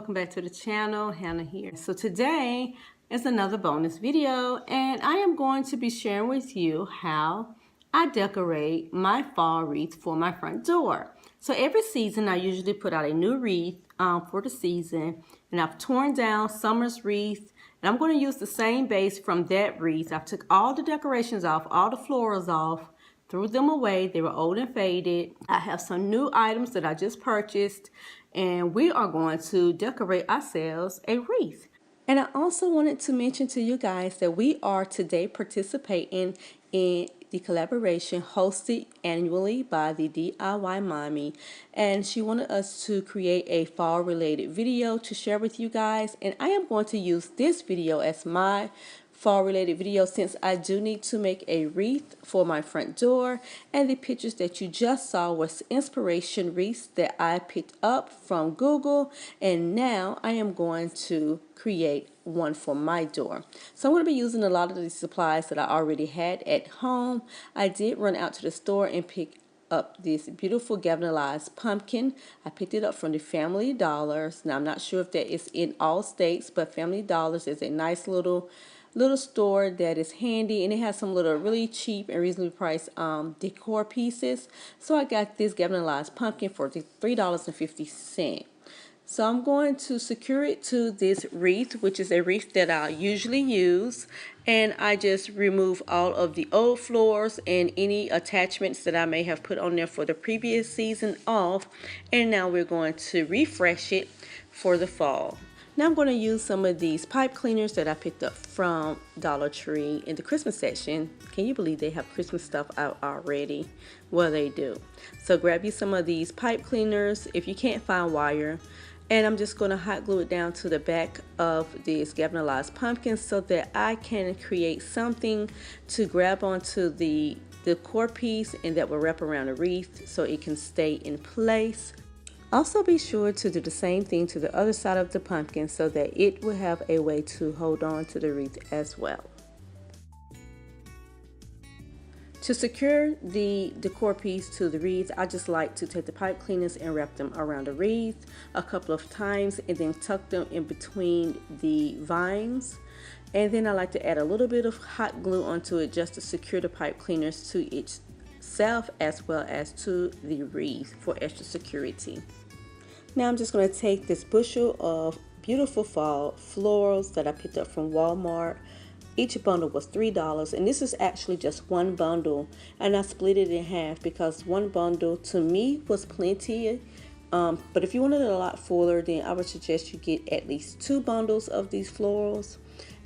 welcome back to the channel. Hannah here. So today is another bonus video, and I am going to be sharing with you how I decorate my fall wreath for my front door. So every season I usually put out a new wreath for the season, and I've torn down summer's wreath, and I'm going to use the same base from that wreath. I took all the decorations off, all the florals off, threw them away. They were old and faded. I have some new items that I just purchased, and we are going to decorate ourselves a wreath. And I also wanted to mention to you guys that we are today participating in the collaboration hosted annually by the DIY Mommy, and she wanted us to create a fall related video to share with you guys, and I am going to use this video as my fall related video since I do need to make a wreath for my front door, and the pictures that you just saw was inspiration wreaths that I picked up from Google, and now I am going to create one for my door. So I'm going to be using a lot of the supplies that I already had at home. I did run out to the store and pick up this beautiful galvanized pumpkin. I picked it up from the Family Dollars. Now I'm not sure if that is in all states, but Family Dollars is a nice little store that is handy, and it has some little really cheap and reasonably priced decor pieces. So I got this galvanized pumpkin for $3.50. So I'm going to secure it to this wreath, which is a wreath that I usually use, and I just remove all of the old floors and any attachments that I may have put on there for the previous season off, and now we're going to refresh it for the fall. Now I'm going to use some of these pipe cleaners that I picked up from Dollar Tree in the Christmas section. Can you believe they have Christmas stuff out already? Well, they do. So grab you some of these pipe cleaners if you can't find wire. And I'm just going to hot glue it down to the back of this galvanized pumpkin so that I can create something to grab onto the core piece, and that will wrap around the wreath so it can stay in place. Also be sure to do the same thing to the other side of the pumpkin so that it will have a way to hold on to the wreath as well. To secure the decor piece to the wreath, I just like to take the pipe cleaners and wrap them around the wreath a couple of times and then tuck them in between the vines. And then I like to add a little bit of hot glue onto it just to secure the pipe cleaners to itself as well as to the wreath for extra security. Now I'm just going to take this bushel of beautiful fall florals that I picked up from Walmart. Each bundle was $3, and this is actually just one bundle, and I split it in half because one bundle to me was plenty. But if you wanted it a lot fuller, then I would suggest you get at least 2 bundles of these florals.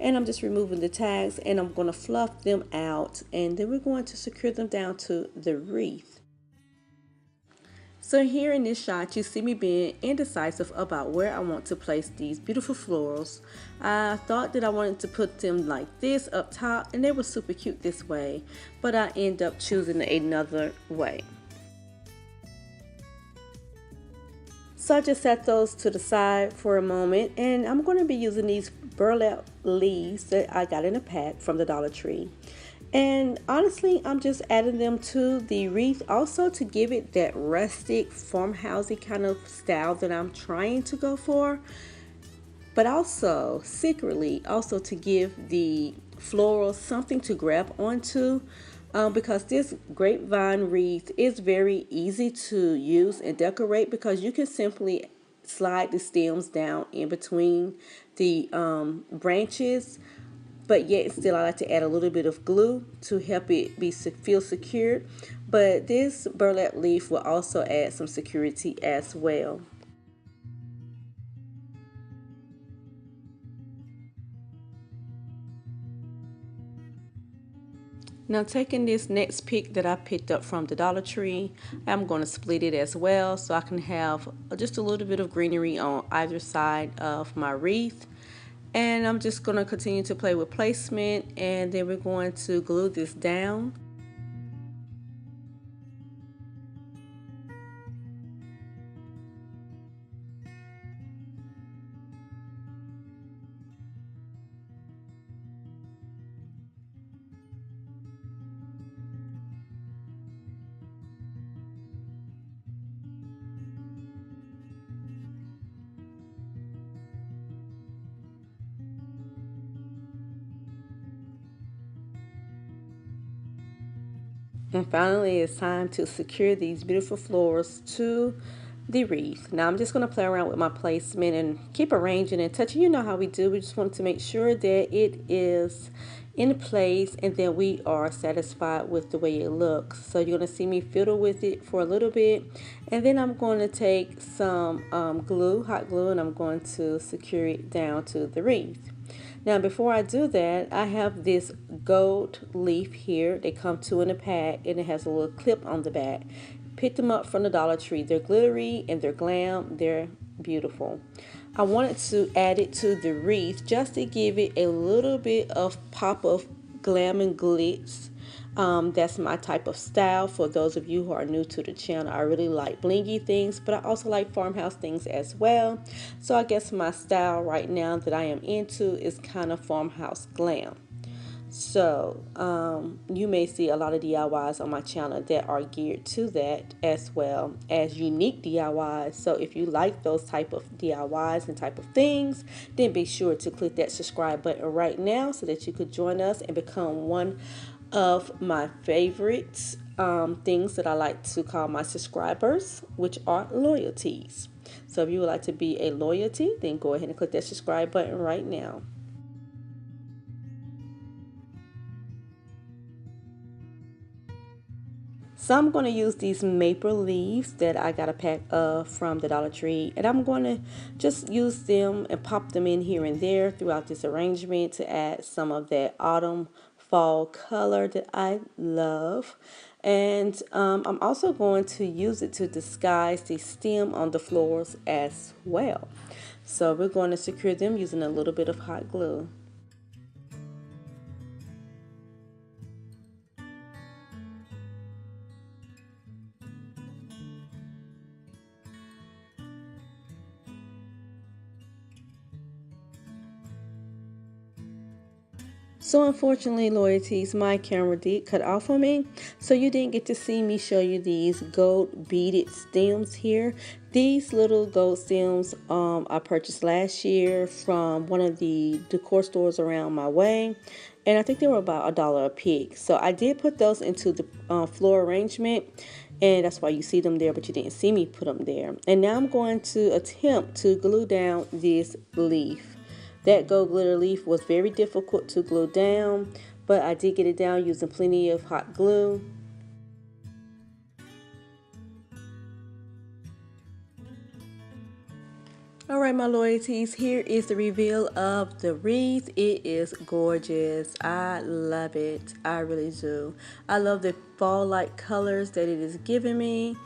And I'm just removing the tags, and I'm going to fluff them out, and then we're going to secure them down to the wreath. So here in this shot, you see me being indecisive about where I want to place these beautiful florals. I thought that I wanted to put them like this up top, and they were super cute this way, but I end up choosing another way. So I just set those to the side for a moment, and I'm going to be using these burlap leaves that I got in a pack from the Dollar Tree. And honestly, I'm just adding them to the wreath also to give it that rustic farmhousey kind of style that I'm trying to go for, but also secretly also to give the florals something to grab onto, because this grapevine wreath is very easy to use and decorate because you can simply slide the stems down in between the branches. But yet still I like to add a little bit of glue to help it feel secured. But this burlap leaf will also add some security as well. Now taking this next pick that I picked up from the Dollar Tree, I'm going to split it as well so I can have just a little bit of greenery on either side of my wreath. And I'm just going to continue to play with placement, and then we're going to glue this down. And finally, it's time to secure these beautiful florals to the wreath. Now I'm just going to play around with my placement and keep arranging and touching. You know how we do. We just want to make sure that it is in place and that we are satisfied with the way it looks. So you're going to see me fiddle with it for a little bit, and then I'm going to take some glue, hot glue, and I'm going to secure it down to the wreath. Now before I do that, I have this gold leaf here. They come two in a pack and it has a little clip on the back. Picked them up from the Dollar Tree. They're glittery and they're glam. They're beautiful. I wanted to add it to the wreath just to give it a little bit of pop of glam and glitz. That's my type of style. For those of you who are new to the channel, I really like blingy things, but I also like farmhouse things as well. So I guess my style right now that I am into is kind of farmhouse glam. So you may see a lot of DIYs on my channel that are geared to that, as well as unique DIYs. So if you like those type of DIYs and type of things, then be sure to click that subscribe button right now so that you could join us and become one of my favorite things that I like to call my subscribers, which are loyalties. So if you would like to be a loyalty, then go ahead and click that subscribe button right now. So I'm going to use these maple leaves that I got a pack of from the Dollar Tree, and I'm going to just use them and pop them in here and there throughout this arrangement to add some of that autumn fall color that I love. And I'm also going to use it to disguise the stem on the florals as well. So we're going to secure them using a little bit of hot glue. So unfortunately, loyalties, my camera did cut off on me, so you didn't get to see me show you these gold beaded stems here. These little gold stems I purchased last year from one of the decor stores around my way, and I think they were about $1 a piece. So I did put those into the floor arrangement, and that's why you see them there, but you didn't see me put them there. And now I'm going to attempt to glue down this leaf. That gold glitter leaf was very difficult to glue down, but I did get it down using plenty of hot glue. Alright, my loyalties, here is the reveal of the wreath. It is gorgeous. I love it. I really do. I love the fall-like colors that it is giving me.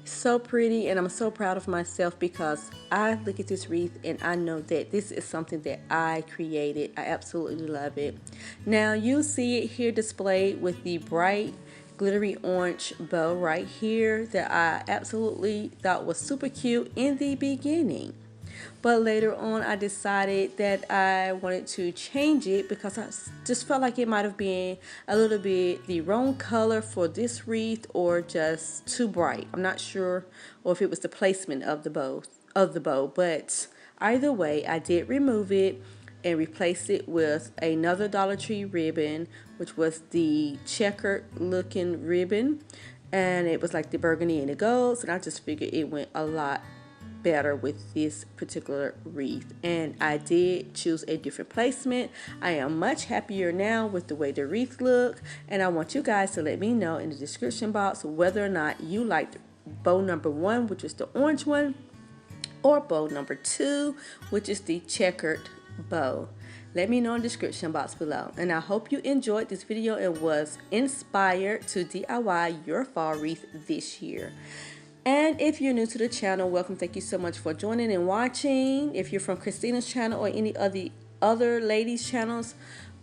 So pretty, and I'm so proud of myself because I look at this wreath and I know that this is something that I created. I absolutely love it. Now you see it here displayed with the bright glittery orange bow right here that I absolutely thought was super cute in the beginning. But later on, I decided that I wanted to change it because I just felt like it might have been a little bit the wrong color for this wreath, or just too bright. I'm not sure, or if it was the placement of the bow. But either way, I did remove it and replace it with another Dollar Tree ribbon, which was the checkered looking ribbon, and it was like the burgundy and the golds, and I just figured it went a lot better with this particular wreath. And I did choose a different placement. I am much happier now with the way the wreath look, and I want you guys to let me know in the description box whether or not you liked bow number 1, which is the orange one, or bow number 2, which is the checkered bow. Let me know in the description box below. And I hope you enjoyed this video and was inspired to DIY your fall wreath this year. And if you're new to the channel, welcome. Thank you so much for joining and watching. If you're from Christina's channel or any of the other ladies' channels,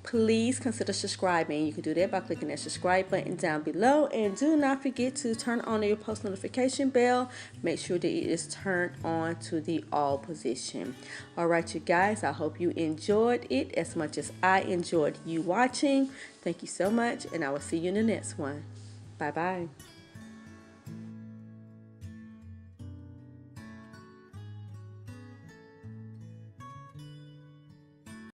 please consider subscribing. You can do that by clicking that subscribe button down below. And do not forget to turn on your post notification bell. Make sure that it is turned on to the all position. All right, you guys, I hope you enjoyed it as much as I enjoyed you watching. Thank you so much, and I will see you in the next one. Bye-bye.